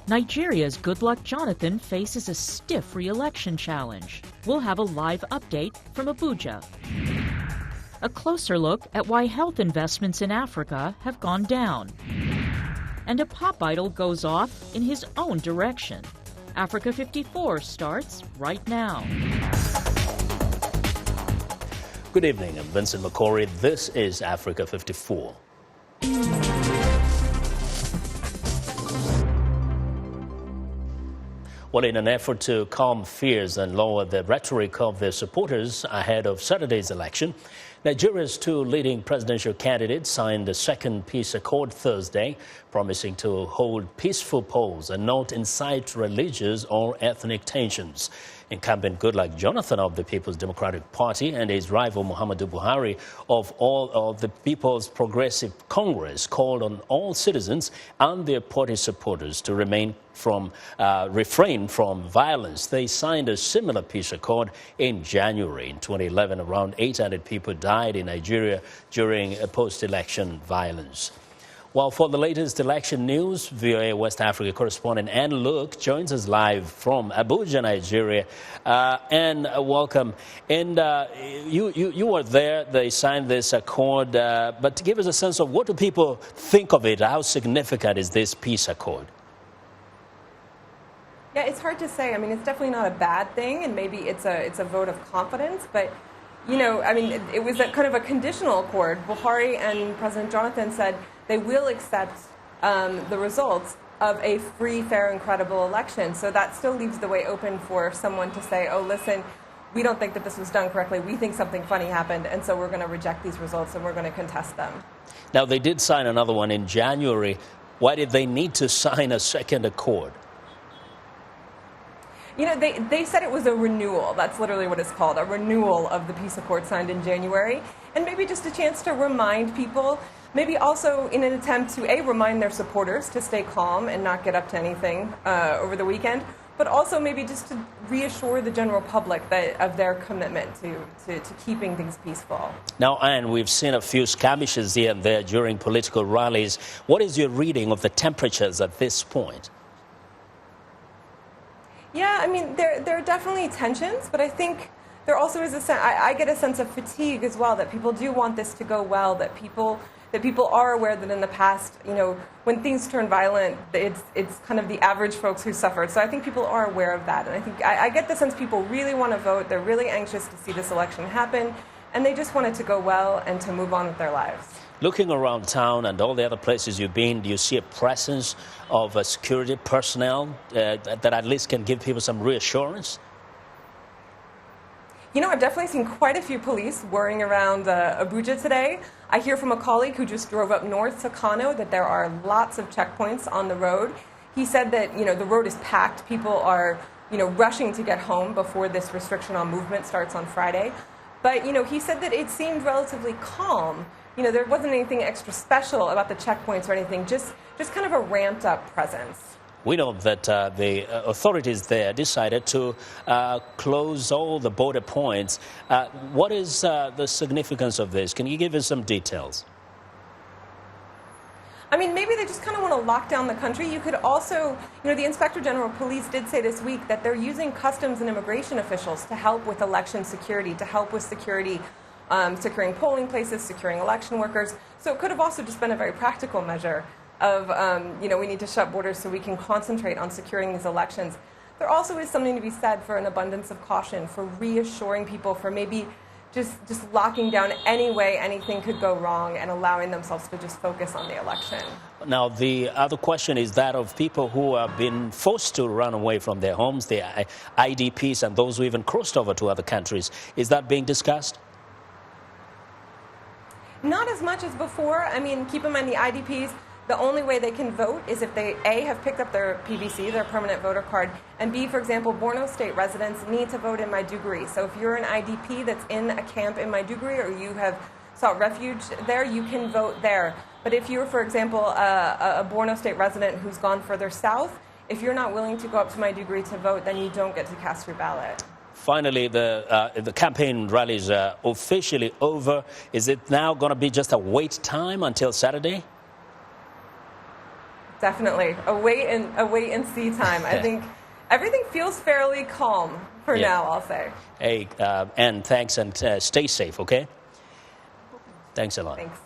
Nigeria's Goodluck Jonathan faces a stiff re-election challenge. We'll have a live update from Abuja. A closer look at why health investments in Africa have gone down. And a pop idol goes off in his own direction. Africa 54 starts right now. Good evening, I'm Vincent McCory. This is Africa 54. Well, in an effort to calm fears and lower the rhetoric of their supporters ahead of Saturday's election, Nigeria's two leading presidential candidates signed a second peace accord Thursday, promising to hold peaceful polls and not incite religious or ethnic tensions. Incumbent Goodluck Jonathan of the People's Democratic Party and his rival Muhammadu Buhari of the People's Progressive Congress called on all citizens and their party supporters to refrain from violence. They signed a similar peace accord in January. In 2011, around 800 people died in Nigeria during post-election violence. Well, for the latest election news, VOA West Africa correspondent Ann Luke joins us live from Abuja, Nigeria. Ann, welcome. And you were there. They signed this accord. But to give us a sense of what do people think of it, how significant is this peace accord? Yeah, it's hard to say. I mean, it's definitely not a bad thing, and maybe it's a vote of confidence. But, you know, I mean, it was kind of a conditional accord. Buhari and President Jonathan said they will accept the results of a free, fair, and credible election. So that still leaves the way open for someone to say, oh, listen, we don't think that this was done correctly. We think something funny happened, and so we're going to reject these results and we're going to contest them. Now, they did sign another one in January. Why did they need to sign a second accord? You know, they said it was a renewal. That's literally what it's called, a renewal of the peace accord signed in January. And maybe just a chance to remind people, maybe also in an attempt to, A, remind their supporters to stay calm and not get up to anything over the weekend, but also maybe just to reassure the general public of their commitment to keeping things peaceful. Now, Anne, we've seen a few skirmishes here and there during political rallies. What is your reading of the temperatures at this point? Yeah, I mean, there are definitely tensions, but I think there also is I get a sense of fatigue as well, that people do want this to go well, that people are aware that in the past, you know, when things turn violent, it's kind of the average folks who suffered. So I think people are aware of that. And I think I get the sense people really want to vote. They're really anxious to see this election happen, and they just want it to go well and to move on with their lives. Looking around town and all the other places you've been, do you see a presence of security personnel that at least can give people some reassurance? You know, I've definitely seen quite a few police whirring around Abuja today. I hear from a colleague who just drove up north to Kano that there are lots of checkpoints on the road. He said that, you know, the road is packed. People are, you know, rushing to get home before this restriction on movement starts on Friday. But, you know, he said that it seemed relatively calm. You know, there wasn't anything extra special about the checkpoints or anything, just kind of a ramped up presence. We know that the authorities there decided to close all the border points. What is the significance of this? Can you give us some details? I mean, maybe they just kind of want to lock down the country. You could also, you know, the Inspector General of Police did say this week that they're using customs and immigration officials to help with election security, to help with security, securing polling places, securing election workers. So it could have also just been a very practical measure of, you know, we need to shut borders so we can concentrate on securing these elections. There also is something to be said for an abundance of caution, for reassuring people, for maybe just locking down any way anything could go wrong and allowing themselves to just focus on the election. Now, the other question is that of people who have been forced to run away from their homes, the IDPs and those who even crossed over to other countries. Is that being discussed? Not as much as before. I mean, keep in mind the IDPs, the only way they can vote is if they, A, have picked up their PVC, their permanent voter card, and B, for example, Borno State residents need to vote in Maiduguri. So if you're an IDP that's in a camp in Maiduguri or you have sought refuge there, you can vote there. But if you're, for example, a Borno State resident who's gone further south, if you're not willing to go up to Maiduguri to vote, then you don't get to cast your ballot. Finally, the campaign rallies are officially over. Is it now going to be just a wait time until Saturday? Definitely. A wait and see time. I think everything feels fairly calm for now, I'll say. Hey, and thanks, and stay safe, okay? Thanks a lot. Thanks.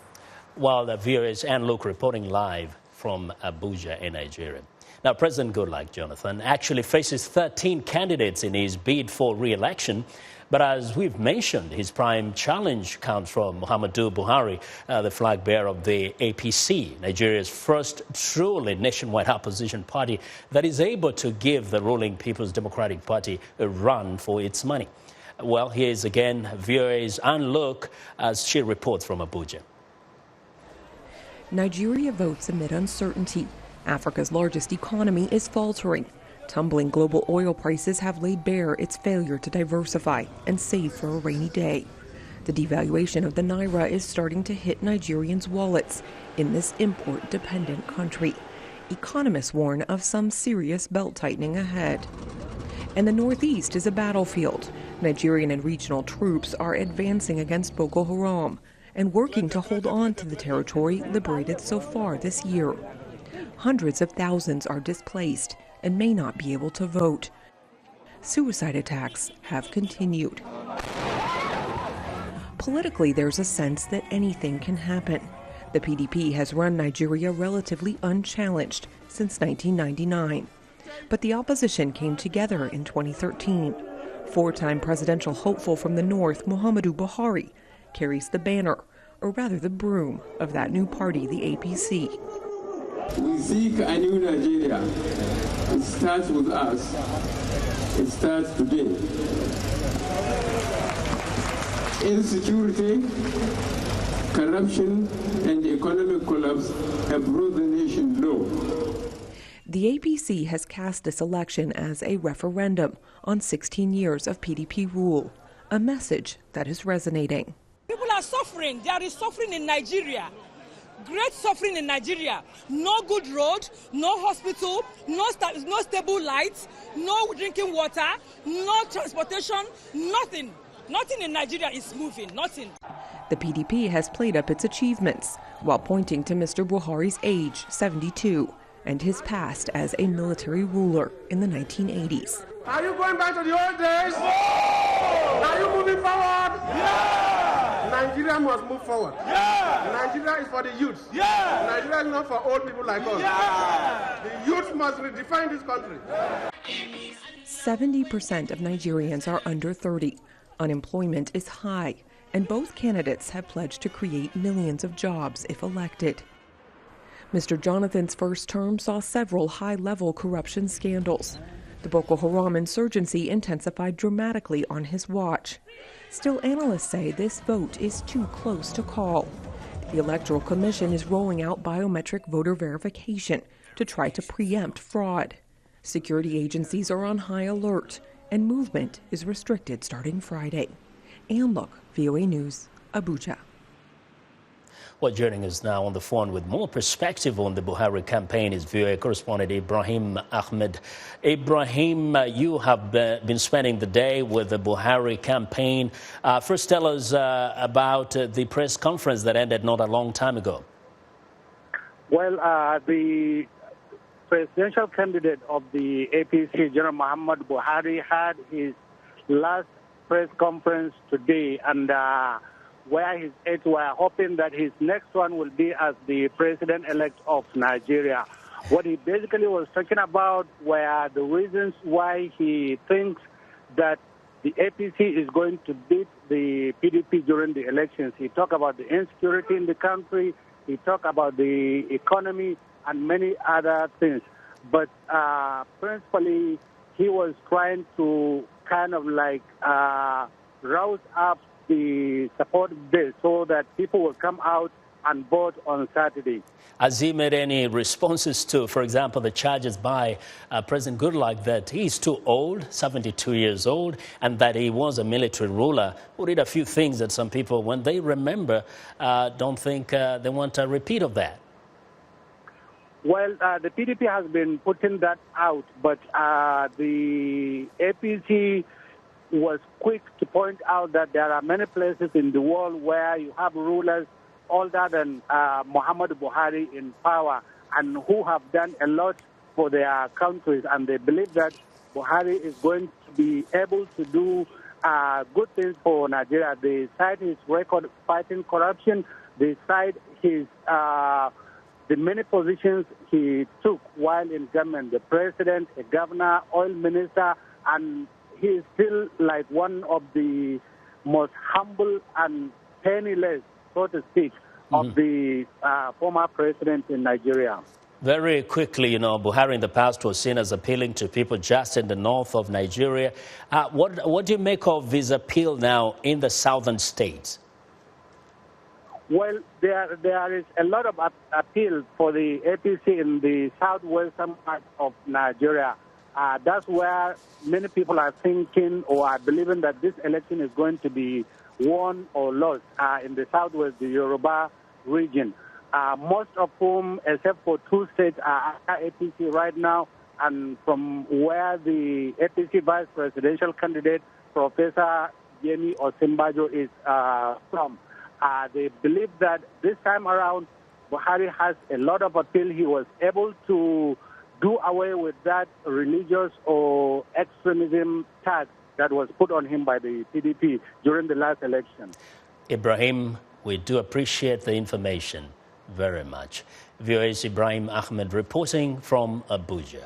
While the viewers and Luke reporting live from Abuja in Nigeria. Now, President Goodluck Jonathan actually faces 13 candidates in his bid for re-election. But as we've mentioned, his prime challenge comes from Muhammadu Buhari, the flag bearer of the APC, Nigeria's first truly nationwide opposition party that is able to give the ruling People's Democratic Party a run for its money. Well, here is again viewers and Luke as she reports from Abuja. Nigeria votes amid uncertainty. Africa's largest economy is faltering. Tumbling global oil prices have laid bare its failure to diversify and save for a rainy day. The devaluation of the naira is starting to hit Nigerians' wallets in this import-dependent country. Economists warn of some serious belt-tightening ahead. And the Northeast is a battlefield. Nigerian and regional troops are advancing against Boko Haram and working to hold on to the territory liberated so far this year. Hundreds of thousands are displaced and may not be able to vote. Suicide attacks have continued. Politically, there's a sense that anything can happen. The PDP has run Nigeria relatively unchallenged since 1999. But the opposition came together in 2013. Four-time presidential hopeful from the north, Muhammadu Buhari, carries the banner, or rather the broom, of that new party, the APC. We seek a new Nigeria. It starts with us. It starts today. Insecurity, corruption, and economic collapse have brought the nation low. The APC has cast this election as a referendum on 16 years of PDP rule, a message that is resonating. People are suffering. There is suffering in Nigeria. Great suffering in Nigeria. No good road, no hospital, no stable lights, no drinking water, no transportation, nothing. Nothing in Nigeria is moving, nothing. The PDP has played up its achievements while pointing to Mr. Buhari's age, 72, and his past as a military ruler in the 1980s. Are you going back to the old days? No! Are you moving forward? Yeah! Nigeria must move forward. Yeah! Nigeria is for the youth. Yeah! Nigeria is not for old people like us. Yeah! The youth must redefine this country. 70% of Nigerians are under 30. Unemployment is high, and both candidates have pledged to create millions of jobs if elected. Mr. Jonathan's first term saw several high-level corruption scandals. The Boko Haram insurgency intensified dramatically on his watch. Still, analysts say this vote is too close to call. The Electoral Commission is rolling out biometric voter verification to try to preempt fraud. Security agencies are on high alert, and movement is restricted starting Friday. Ann Look, VOA News, Abuja. Well, joining us now on the phone with more perspective on the Buhari campaign is VOA correspondent Ibrahim Ahmed. Ibrahim, you have been spending the day with the Buhari campaign. First, tell us about the press conference that ended not a long time ago. Well, the presidential candidate of the APC, General Muhammadu Buhari, had his last press conference today, and where his aides were hoping that his next one will be as the president-elect of Nigeria. What he basically was talking about were the reasons why he thinks that the APC is going to beat the PDP during the elections. He talked about the insecurity in the country, he talked about the economy, and many other things. But principally, he was trying to kind of like rouse up the support base so that people will come out and vote on Saturday. Has he made any responses to, for example, the charges by President Goodluck that he's too old, 72 years old, and that he was a military ruler who did a few things that some people, when they remember, don't think they want a repeat of that? Well, the PDP has been putting that out, but the APC was quick to point out that there are many places in the world where you have rulers older than Muhammadu Buhari in power. and who have done a lot for their countries, and they believe that Buhari is going to be able to do good things for Nigeria. They cite his record fighting corruption. They cite his the many positions he took while in government, the president, a governor, oil minister, and he is still like one of the most humble and penniless, so to speak, of the former president in Nigeria. Very quickly, Buhari in the past was seen as appealing to people just in the north of Nigeria. What do you make of his appeal now in the southern states? Well, there is a lot of appeal for the APC in the southwestern part of Nigeria. That's where many people are thinking or are believing that this election is going to be won or lost in the southwest, the Yoruba region. Most of whom, except for 2 states, are APC right now, and from where the APC vice presidential candidate, Professor Yemi Osinbajo, is from. They believe that this time around, Buhari has a lot of appeal. He was able to do away with that religious or extremism tag that was put on him by the PDP during the last election. Ibrahim, we do appreciate the information very much. VOA's Ibrahim Ahmed reporting from Abuja.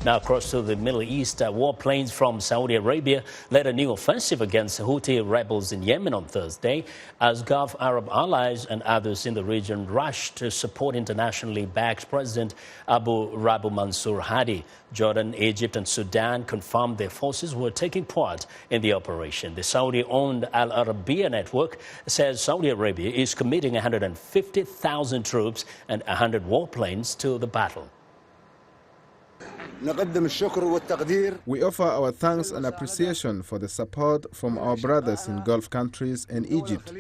Now across to the Middle East, warplanes from Saudi Arabia led a new offensive against Houthi rebels in Yemen on Thursday as Gulf Arab allies and others in the region rushed to support internationally backed President Abu Rabu Mansur Hadi. Jordan, Egypt and Sudan confirmed their forces were taking part in the operation. The Saudi-owned Al Arabiya network says Saudi Arabia is committing 150,000 troops and 100 warplanes to the battle. We offer our thanks and appreciation for the support from our brothers in Gulf countries and Egypt.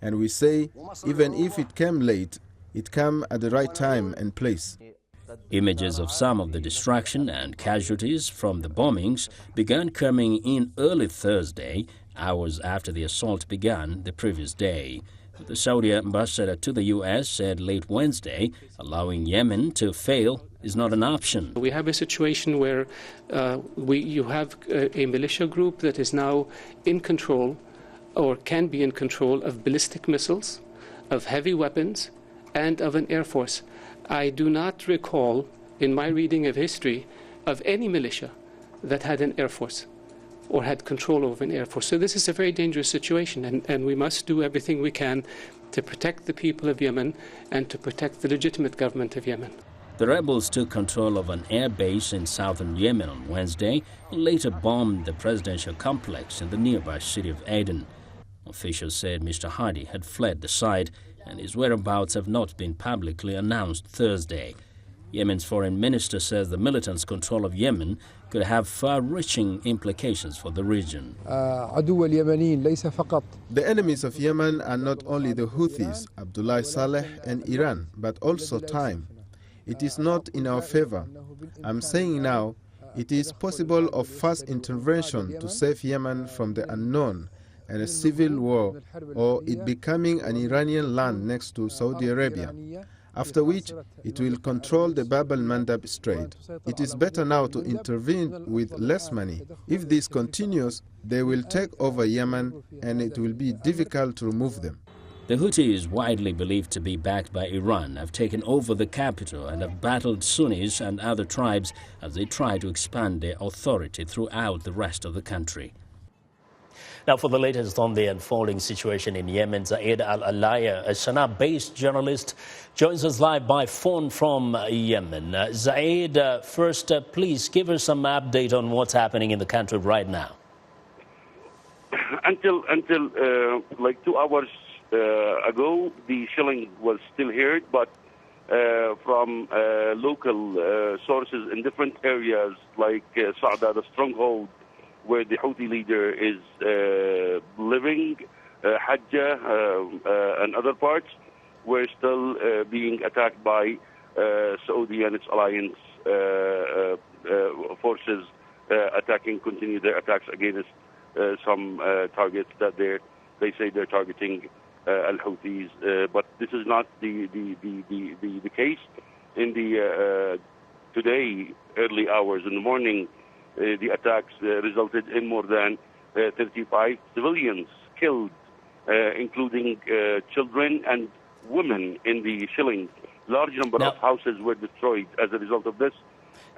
And we say, even if it came late, it came at the right time and place. Images of some of the destruction and casualties from the bombings began coming in early Thursday, hours after the assault began the previous day. The Saudi ambassador to the U.S. said late Wednesday, allowing Yemen to fail is not an option. We have a situation where you have a militia group that is now in control or can be in control of ballistic missiles, of heavy weapons, and of an air force. I do not recall in my reading of history of any militia that had an air force or had control over an air force. So this is a very dangerous situation, and we must do everything we can to protect the people of Yemen and to protect the legitimate government of Yemen. The rebels took control of an air base in southern Yemen on Wednesday and later bombed the presidential complex in the nearby city of Aden. Officials said Mr. Hadi had fled the site and his whereabouts have not been publicly announced Thursday. Yemen's foreign minister says the militants' control of Yemen could have far-reaching implications for the region. The enemies of Yemen are not only the Houthis, Abdullah Saleh and Iran, but also time. It is not in our favor. I'm saying now, it is possible of fast intervention to save Yemen from the unknown and a civil war, or it becoming an Iranian land next to Saudi Arabia, after which it will control the Bab al-Mandab Strait. It is better now to intervene with less money. If this continues, they will take over Yemen and it will be difficult to remove them. The Houthis, widely believed to be backed by Iran, have taken over the capital and have battled Sunnis and other tribes as they try to expand their authority throughout the rest of the country. Now, for the latest on the unfolding situation in Yemen, Zaid Al-Alaya, a Sana'a-based journalist, joins us live by phone from Yemen. Zaid, first, please give us some update on what's happening in the country right now. Until like 2 hours ago, the shelling was still heard, but from local sources in different areas like Sa'da, the stronghold where the Houthi leader is living, Hajjah and other parts, were still being attacked by Saudi and its alliance forces continue their attacks against some targets that they say they're targeting al-Houthis, but this is not the case. In the today early hours in the morning, the attacks resulted in more than 35 civilians killed, including children and women in the Shilling. Large number of houses were destroyed as a result of this,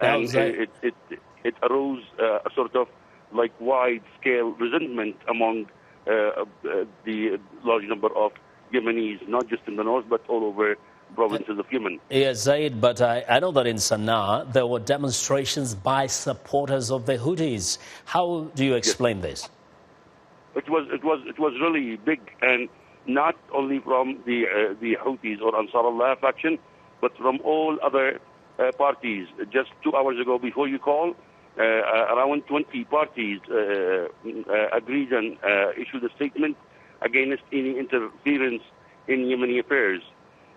and it arose a sort of like wide-scale resentment among the large number of Yemenis, not just in the north, but all over provinces of Yemen. Yes, Zaid, but I know that in Sana'a there were demonstrations by supporters of the Houthis. How do you explain this? It was really big, and not only from the Houthis or Ansar Allah faction, but from all other parties. Just 2 hours ago, before you call, around 20 parties agreed and issued a statement against any interference in Yemeni affairs.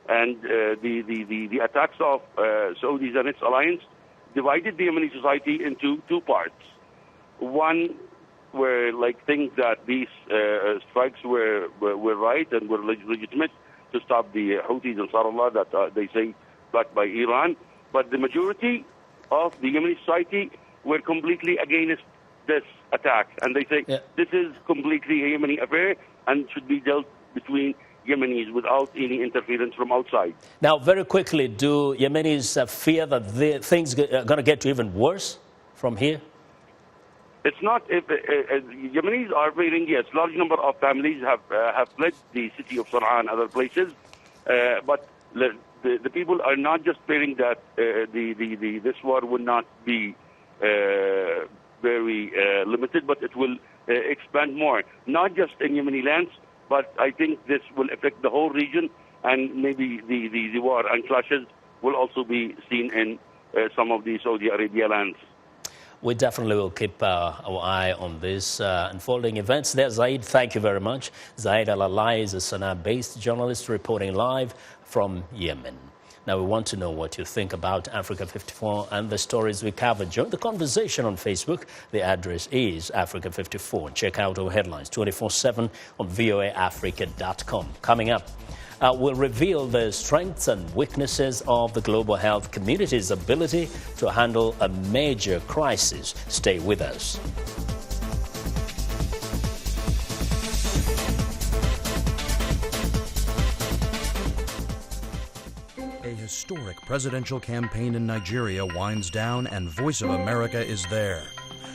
And the attacks of Saudis and its alliance divided the Yemeni society into two parts. One were like things that these strikes were right and were legitimate to stop the Houthis and Ansarullah that they say backed by Iran. But the majority of the Yemeni society were completely against this attack. And they say this is completely a Yemeni affair and should be dealt between Yemenis without any interference from outside. Now, very quickly, do Yemenis fear that things are going to get even worse from here? It's not. Yemenis are fearing, yes, large number of families have fled the city of Sana'a and other places, but the people are not just fearing that this war will not be very limited, but it will expand more, not just in Yemeni lands, but I think this will affect the whole region, and maybe the war and clashes will also be seen in some of the Saudi Arabia lands. We definitely will keep our eye on this unfolding events. There, Zaid, thank you very much. Zaid Al-Alai is a Sana'a-based journalist reporting live from Yemen. Now, we want to know what you think about Africa 54 and the stories we covered. Join the conversation on Facebook. The address is Africa 54. Check out our headlines 24/7 on voaafrica.com. Coming up, we'll reveal the strengths and weaknesses of the global health community's ability to handle a major crisis. Stay with us. A historic presidential campaign in Nigeria winds down, and Voice of America is there.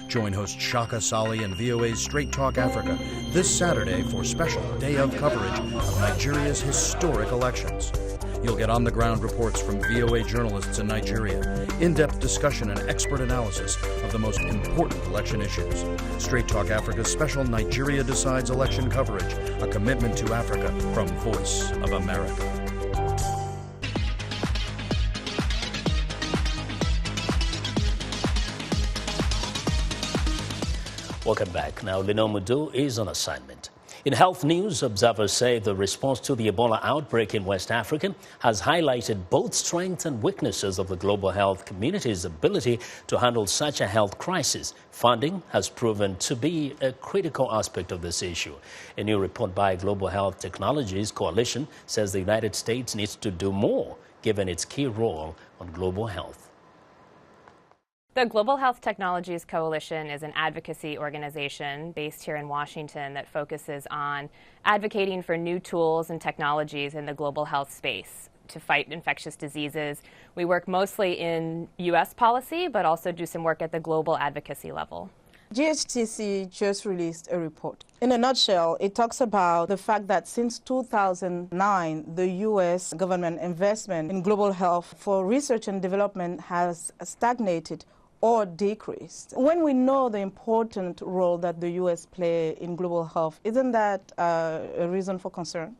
Join host Shaka Sali and VOA's Straight Talk Africa this Saturday for special day of coverage of Nigeria's historic elections. You'll get on-the-ground reports from VOA journalists in Nigeria, in-depth discussion and expert analysis of the most important election issues. Straight Talk Africa's special Nigeria Decides election coverage, a commitment to Africa from Voice of America. Welcome back. Now, Lino Mudu is on assignment. In health news, observers say the response to the Ebola outbreak in West Africa has highlighted both strengths and weaknesses of the global health community's ability to handle such a health crisis. Funding has proven to be a critical aspect of this issue. A new report by Global Health Technologies Coalition says the United States needs to do more, given its key role on global health. The Global Health Technologies Coalition is an advocacy organization based here in Washington that focuses on advocating for new tools and technologies in the global health space to fight infectious diseases. We work mostly in U.S. policy, but also do some work at the global advocacy level. GHTC just released a report. In a nutshell, it talks about the fact that since 2009, the U.S. government investment in global health for research and development has stagnated or decreased. When we know the important role that the U.S. play in global health, isn't that a reason for concern?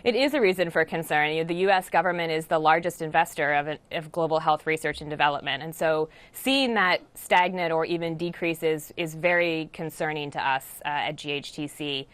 It is a reason for concern. The U.S. government is the largest investor of global health research and development, and so seeing that stagnant or even decrease is very concerning to us at GHTC.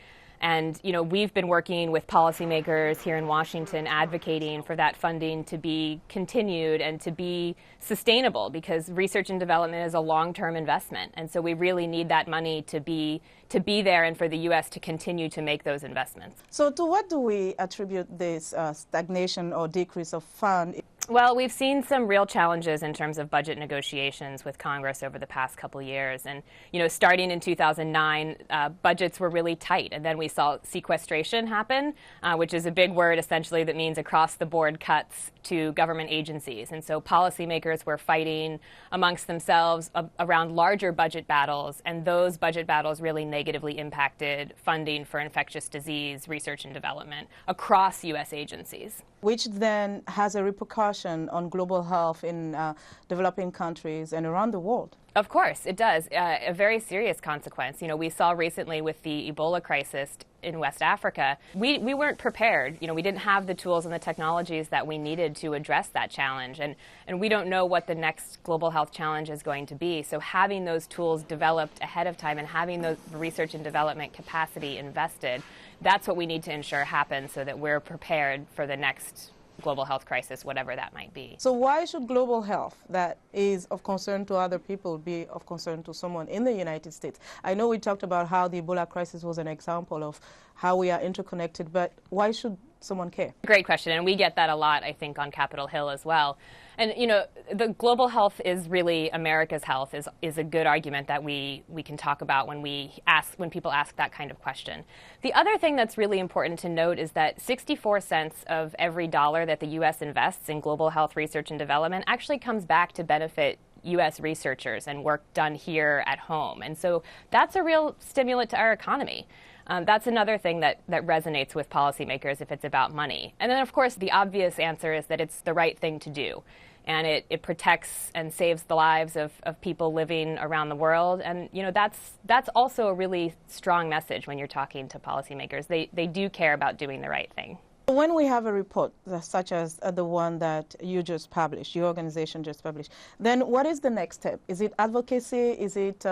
And, we've been working with policymakers here in Washington advocating for that funding to be continued and to be sustainable, because research and development is a long-term investment. And so we really need that money to be there and for the U.S. to continue to make those investments. So to what do we attribute this stagnation or decrease of fund? Well, we've seen some real challenges in terms of budget negotiations with Congress over the past couple of years. And, starting in 2009, budgets were really tight. And then we saw sequestration happen, which is a big word essentially that means across-the-board cuts to government agencies. And so policymakers were fighting amongst themselves around larger budget battles. And those budget battles really negatively impacted funding for infectious disease research and development across U.S. agencies. Which then has a repercussion on global health in developing countries and around the world. Of course, it does. A very serious consequence. We saw recently with the Ebola crisis in West Africa, we weren't prepared. We didn't have the tools and the technologies that we needed to address that challenge. And we don't know what the next global health challenge is going to be. So having those tools developed ahead of time and having the research and development capacity invested, that's what we need to ensure happens so that we're prepared for the next global health crisis, whatever that might be. So why should global health that is of concern to other people be of concern to someone in the United States? I know we talked about how the Ebola crisis was an example of how we are interconnected, but why should someone care? Great question, and we get that a lot, I think, on Capitol Hill as well. And, the global health is really America's health is a good argument that we can talk about when people ask that kind of question. The other thing that's really important to note is that 64 cents of every dollar that the U.S. invests in global health research and development actually comes back to benefit U.S. researchers and work done here at home. And so that's a real stimulant to our economy. That's another thing that resonates with policymakers if it's about money. And then, of course, the obvious answer is that it's the right thing to do. And it protects and saves the lives of people living around the world. And, that's also a really strong message when you're talking to policymakers. They do care about doing the right thing. When we have a report such as the one that you just published, your organization just published, then what is the next step? Is it advocacy? Is it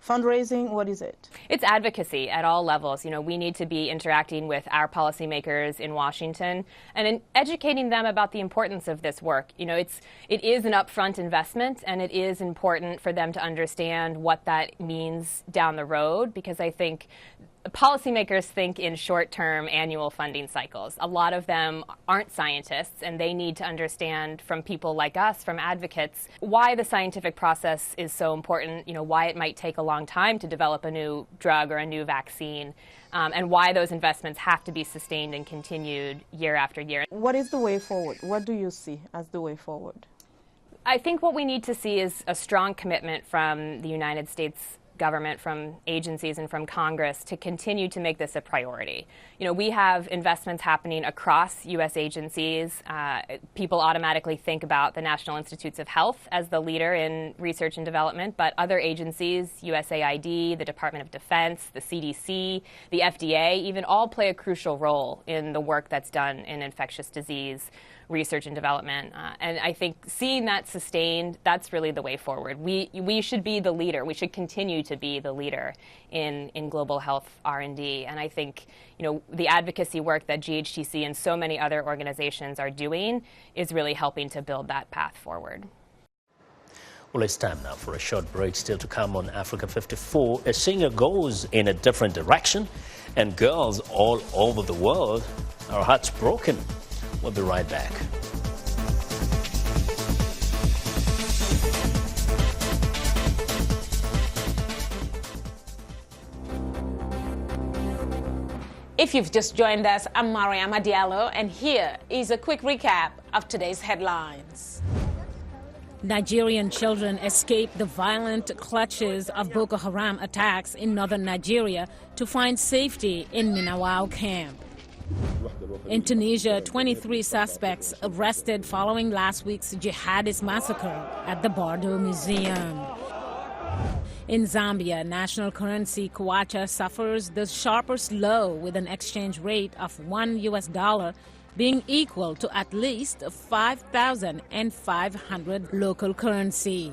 fundraising? What is it? It's advocacy at all levels. We need to be interacting with our policymakers in Washington and educating them about the importance of this work. It is an upfront investment, and it is important for them to understand what that means down the road, because I think policymakers think in short-term annual funding cycles. A lot of them aren't scientists, and they need to understand from people like us, from advocates, why the scientific process is so important, why it might take a long time to develop a new drug or a new vaccine, and why those investments have to be sustained and continued year after year. What is the way forward? What do you see as the way forward? I think what we need to see is a strong commitment from the United States government, from agencies and from Congress to continue to make this a priority. We have investments happening across U.S. agencies. People automatically think about the National Institutes of Health as the leader in research and development, but other agencies, USAID, the Department of Defense, the CDC, the FDA, even all play a crucial role in the work that's done in infectious disease research and development. And I think seeing that sustained, that's really the way forward. We should be the leader. We should continue to be the leader in global health R&D. And I think, the advocacy work that GHTC and so many other organizations are doing is really helping to build that path forward. Well, it's time now for a short break. Still to come on Africa 54. A singer goes in a different direction, and girls all over the world are hearts broken. We'll be right back. If you've just joined us, I'm Mariama Diallo, and here is a quick recap of today's headlines. Nigerian children escaped the violent clutches of Boko Haram attacks in northern Nigeria to find safety in Minawao camp. In Tunisia, 23 suspects arrested following last week's jihadist massacre at the Bardo Museum. In Zambia, national currency kwacha suffers the sharpest low, with an exchange rate of $1 being equal to at least 5,500 local currency.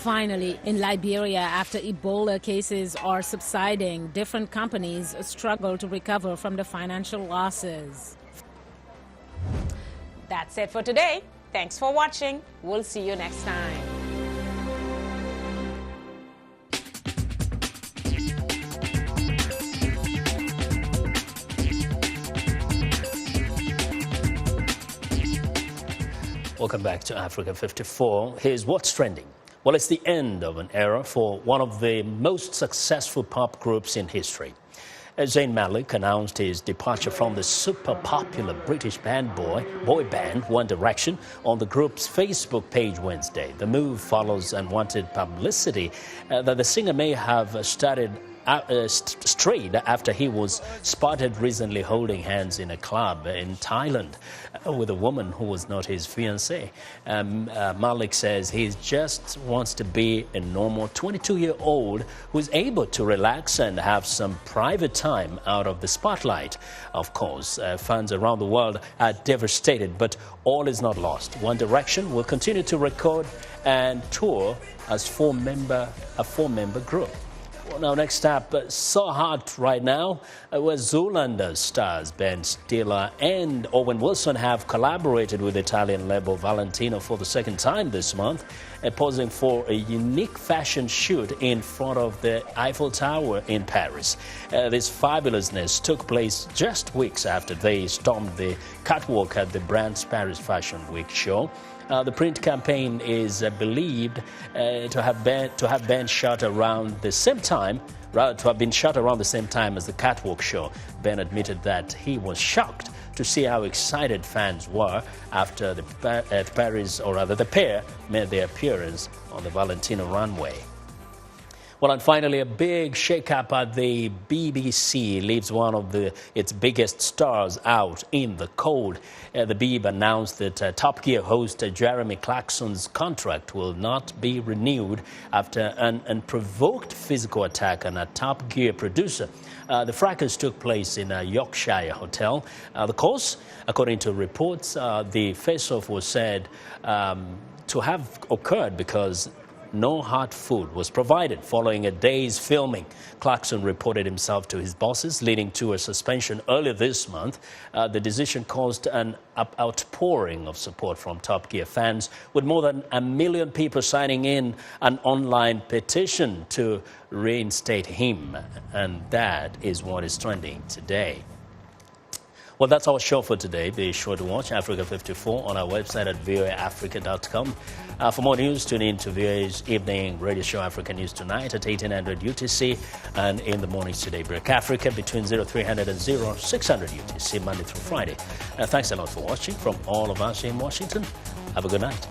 Finally, in Liberia, after Ebola cases are subsiding, different companies struggle to recover from the financial losses. That's it for today. Thanks for watching. We'll see you next time. Welcome back to Africa 54. Here's what's trending. Well, it's the end of an era for one of the most successful pop groups in history. Zayn Malik announced his departure from the super popular British boy band One Direction on the group's Facebook page Wednesday. The move follows unwanted publicity that the singer may have strayed after he was spotted recently holding hands in a club in Thailand with a woman who was not his fiancée. Malik says he just wants to be a normal 22-year-old who is able to relax and have some private time out of the spotlight. Of course, fans around the world are devastated, but all is not lost. One Direction will continue to record and tour as a four-member group. Well, now, next up, so hot right now, where Zoolander stars Ben Stiller and Owen Wilson have collaborated with Italian label Valentino for the second time this month, posing for a unique fashion shoot in front of the Eiffel Tower in Paris. This fabulousness took place just weeks after they stormed the catwalk at the brand's Paris Fashion Week show. The print campaign is believed to have been shot around the same time, as the catwalk show. Ben admitted that he was shocked to see how excited fans were after the pair made their appearance on the Valentino runway. Well, and finally, a big shake-up at the BBC leaves one of its biggest stars out in the cold. The Beeb announced that Top Gear host Jeremy Clarkson's contract will not be renewed after an unprovoked physical attack on a Top Gear producer. The fracas took place in a Yorkshire hotel. The cause, according to reports, the face-off was said to have occurred because no hot food was provided following a day's filming. Clarkson reported himself to his bosses, leading to a suspension earlier this month. The decision caused an outpouring of support from Top Gear fans, with more than 1 million people signing in an online petition to reinstate him. And that is what is trending today. Well, that's our show for today. Be sure to watch Africa 54 on our website at voaafrica.com. For more news, tune in to VOA's evening radio show Africa News Tonight at 1800 UTC and in the mornings today. Break Africa between 0300 and 0600 UTC, Monday through Friday. Thanks a lot for watching. From all of us in Washington, have a good night.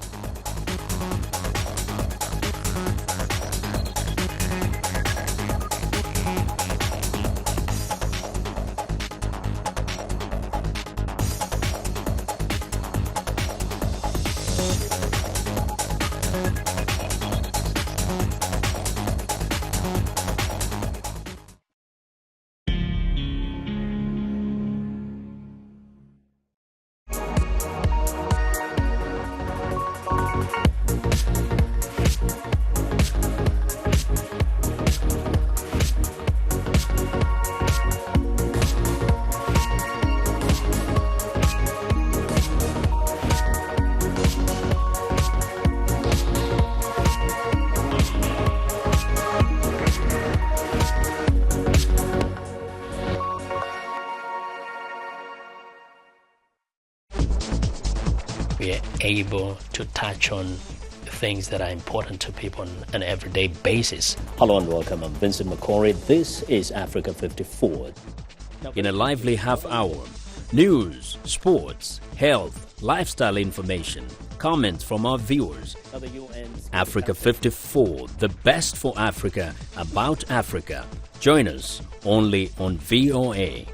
We are able to touch on things that are important to people on an everyday basis. Hello and welcome. I'm Vincent McCory. This is Africa 54. In a lively half hour, news, sports, health, lifestyle information, comments from our viewers. Africa 54, the best for Africa, about Africa. Join us only on VOA.